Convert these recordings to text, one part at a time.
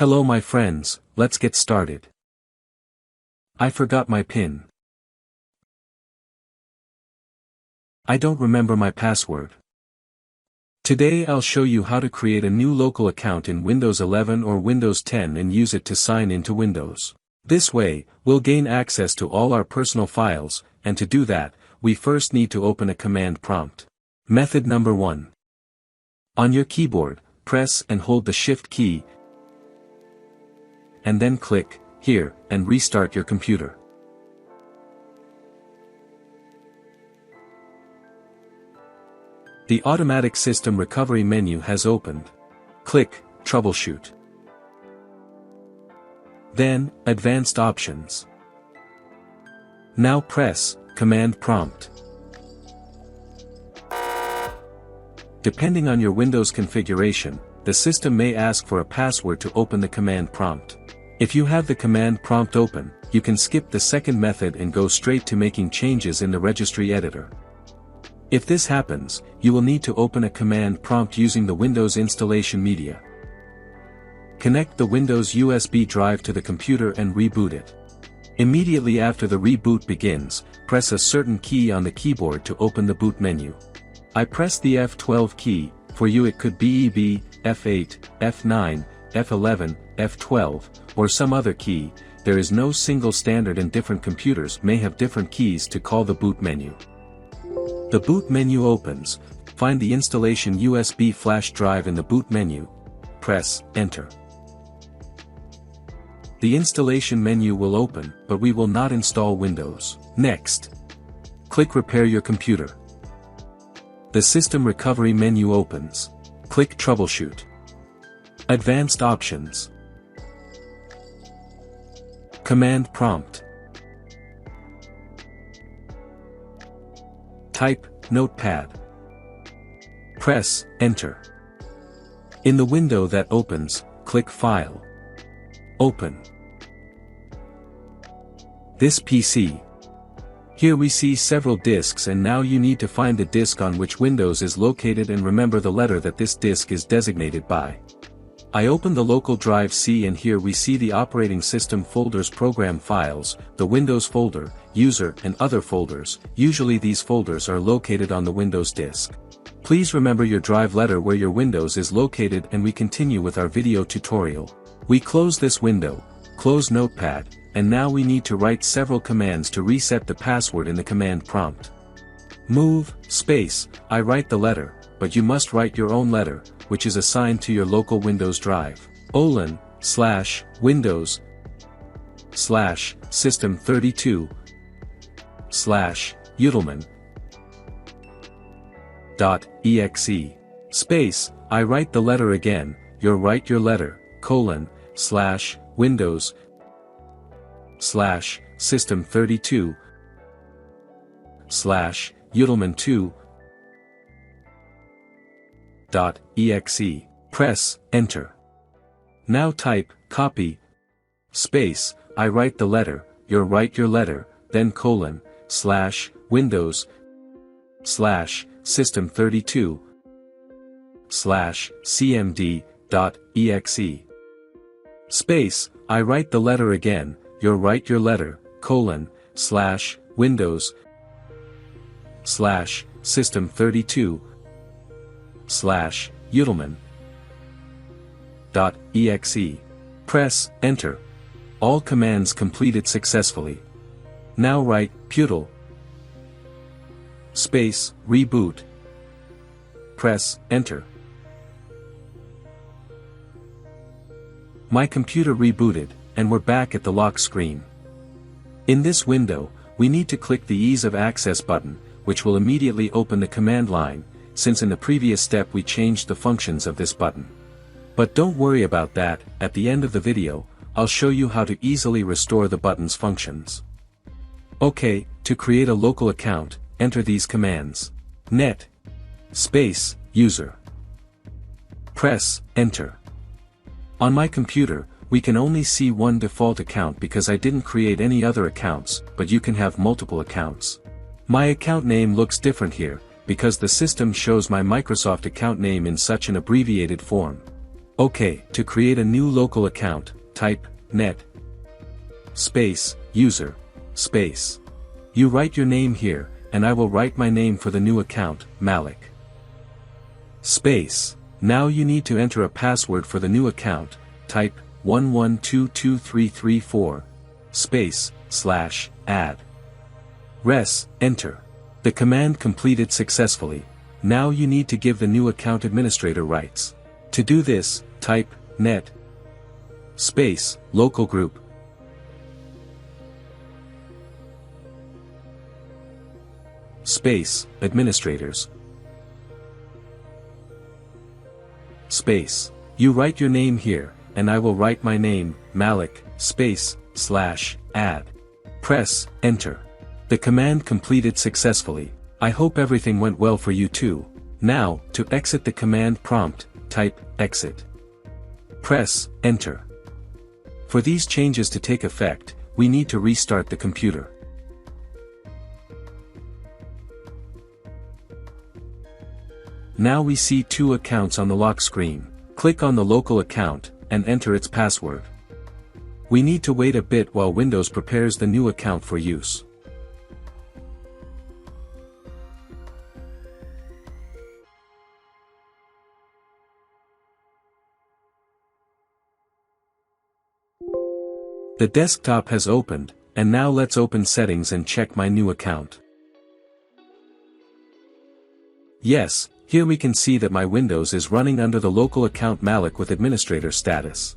Hello my friends, let's get started. I forgot my PIN. I don't remember my password. Today I'll show you how to create a new local account in Windows 11 or Windows 10 and use it to sign into Windows. This way, we'll gain access to all our personal files, and to do that, we first need to open a command prompt. Method number 1. On your keyboard, press and hold the Shift key, and then click here and restart your computer. The automatic system recovery menu has opened. Click Troubleshoot. Then, Advanced Options. Now press Command Prompt. Depending on your Windows configuration, the system may ask for a password to open the command prompt. If you have the command prompt open, you can skip the second method and go straight to making changes in the registry editor. If this happens, you will need to open a command prompt using the Windows installation media. Connect the Windows USB drive to the computer and reboot it. Immediately after the reboot begins, press a certain key on the keyboard to open the boot menu. I pressed the F12 key, for you it could be EB, F8, F9, F11, F12, or some other key. There is no single standard and different computers may have different keys to call the boot menu. The boot menu opens, find the installation USB flash drive in the boot menu, press Enter. The installation menu will open, but we will not install Windows. Next, click Repair your computer. The system recovery menu opens. Click Troubleshoot. Advanced Options. Command Prompt. Type Notepad. Press Enter. In the window that opens, click File. Open. This PC. Here we see several disks, and now you need to find the disk on which Windows is located and remember the letter that this disk is designated by. I opened the local drive C, and here we see the operating system folders, program files, the Windows folder, user and other folders. Usually these folders are located on the Windows disk. Please remember your drive letter where your Windows is located, and we continue with our video tutorial. We close this window, close Notepad, and now we need to write several commands to reset the password in the command prompt. Move, space, I write the letter, but you must write your own letter, which is assigned to your local Windows drive. /Windows /System32 /utilman.exe. Space, I write the letter again, you write your letter, /Windows /System32 /utilman2.exe. Press Enter. Now type copy space, I write the letter, you write your letter, then /Windows /System32 cmd.exe. Space, I write the letter again, you write your letter, /Windows /System32 /utilman.exe. Press Enter. All commands completed successfully. Now write putil space reboot. Press Enter. My computer rebooted, and we're back at the lock screen. In this window, we need to click the Ease of Access button, which will immediately open the command line, since in the previous step we changed the functions of this button. But don't worry about that, at the end of the video, I'll show you how to easily restore the button's functions. Okay, to create a local account, enter these commands. net space user. Press Enter. On my computer, we can only see one default account because I didn't create any other accounts, but you can have multiple accounts. My account name looks different here, because the system shows my Microsoft account name in such an abbreviated form. OK, to create a new local account, type net space user space. You write your name here, and I will write my name for the new account, Malik. Space. Now you need to enter a password for the new account, type 11223334 space /add. Enter. The command completed successfully. Now you need to give the new account administrator rights. To do this, type net space localgroup space administrators space. You write your name here, and I will write my name, Malik, space /add. Press enter. The command completed successfully. I hope everything went well for you too. Now, to exit the command prompt, type exit. Press enter. For these changes to take effect, we need to restart the computer. Now we see two accounts on the lock screen. Click on the local account, and enter its password. We need to wait a bit while Windows prepares the new account for use. The desktop has opened, and now let's open settings and check my new account. Yes, here we can see that my Windows is running under the local account Malik with administrator status.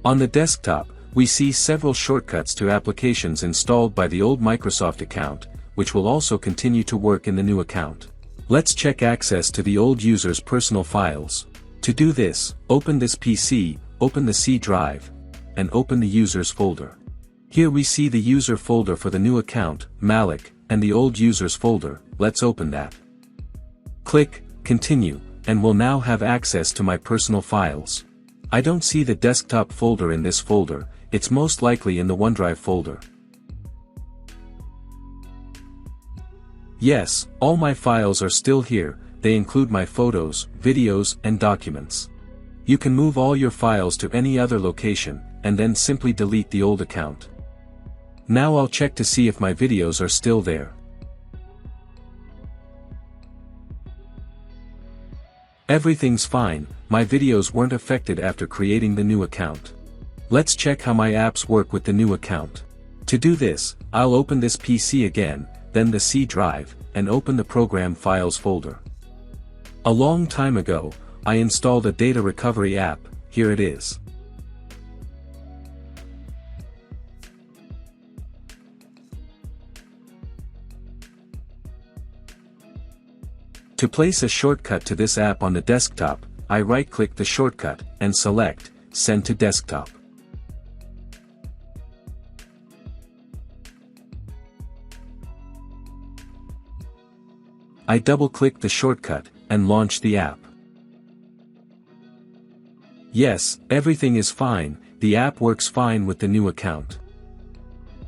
On the desktop, we see several shortcuts to applications installed by the old Microsoft account, which will also continue to work in the new account. Let's check access to the old user's personal files. To do this, open this PC, open the C drive, and open the users folder. Here we see the user folder for the new account, Malik, and the old users folder. Let's open that. Click continue, and we'll now have access to my personal files. I don't see the desktop folder in this folder. It's most likely in the OneDrive folder. Yes, all my files are still here. They include my photos, videos, and documents. You can move all your files to any other location, and then simply delete the old account. Now I'll check to see if my videos are still there. Everything's fine, my videos weren't affected after creating the new account. Let's check how my apps work with the new account. To do this, I'll open this PC again, then the C drive, and open the program files folder. A long time ago, I installed a data recovery app. Here it is. To place a shortcut to this app on the desktop, I right-click the shortcut, and select, Send to Desktop. I double-click the shortcut, and launch the app. Yes, everything is fine, the app works fine with the new account.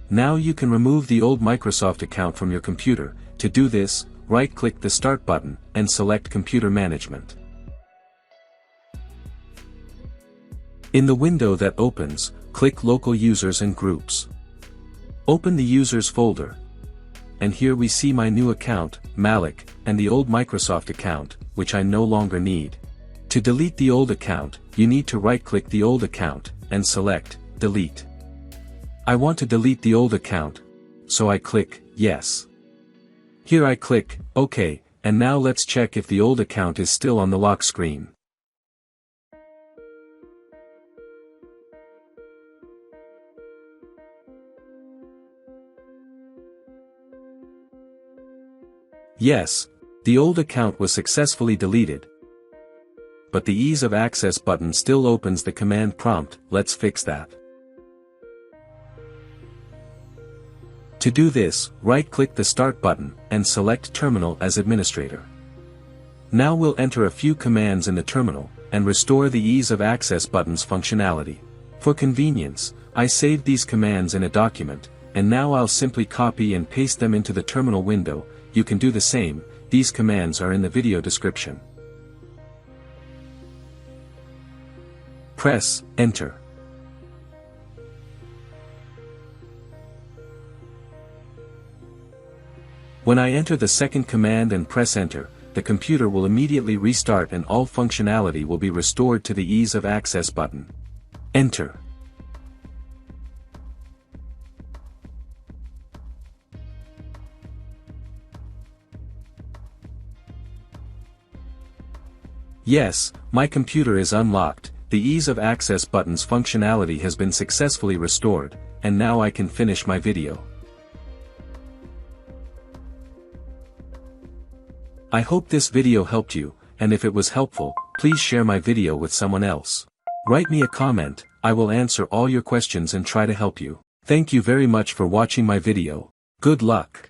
Now you can remove the old Microsoft account from your computer. To do this, right-click the Start button, and select Computer Management. In the window that opens, click Local Users and Groups. Open the Users folder. And here we see my new account, Malik, and the old Microsoft account, which I no longer need. To delete the old account, you need to right-click the old account, and select Delete. I want to delete the old account, so I click Yes. Here I click OK, and now let's check if the old account is still on the lock screen. Yes, the old account was successfully deleted. But the Ease of Access button still opens the command prompt. Let's fix that. To do this, right-click the Start button, and select Terminal as Administrator. Now we'll enter a few commands in the terminal, and restore the Ease of Access button's functionality. For convenience, I saved these commands in a document, and now I'll simply copy and paste them into the terminal window. You can do the same. These commands are in the video description. Press Enter. When I enter the second command and press Enter, the computer will immediately restart and all functionality will be restored to the ease of access button. Enter. Yes, my computer is unlocked, the ease of access button's functionality has been successfully restored, and now I can finish my video. I hope this video helped you, and if it was helpful, please share my video with someone else. Write me a comment, I will answer all your questions and try to help you. Thank you very much for watching my video. Good luck.